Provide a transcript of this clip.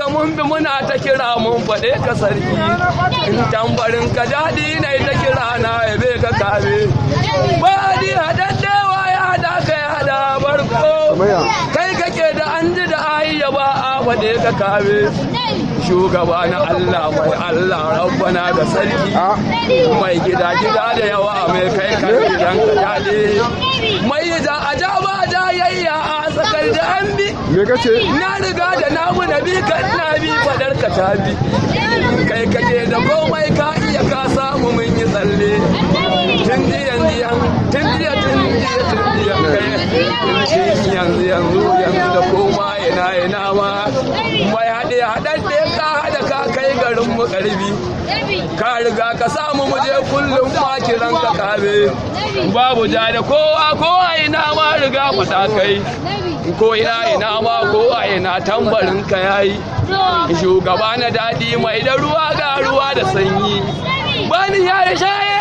ka mun bi muna ta kira mun faɗe ka sarki in tambarin ka daɗi na ta kira na yabe ka kabe badi haɗaɗɗewa ya haɗa ka ya haɗa barko kai kake da an ji da ayya ba a faɗe ka kabe shugaba na Allah mai Allah rabbana da sarki mai gida da yawa mai kai kan gidan ka daɗe mai da ajaba jayayya a sakar da an bi me kace na riga da namu nabi kan nabi fadar ka tabi kai kake da komai ka iya ka samu mun yi tsalle tun yanzu da koma ina ma mai haɗaɗɗe ka haɗa ka kai garin mu ƙarfi ka riga ka samu mu je kullum ma kiran ka kabe babu ja da kowa ina ma riga fata kai ko ina ma kowa ina tambarin ka yayi shugaba na daɗi mai da ruwa ga ruwa da sanyi bani ya shaye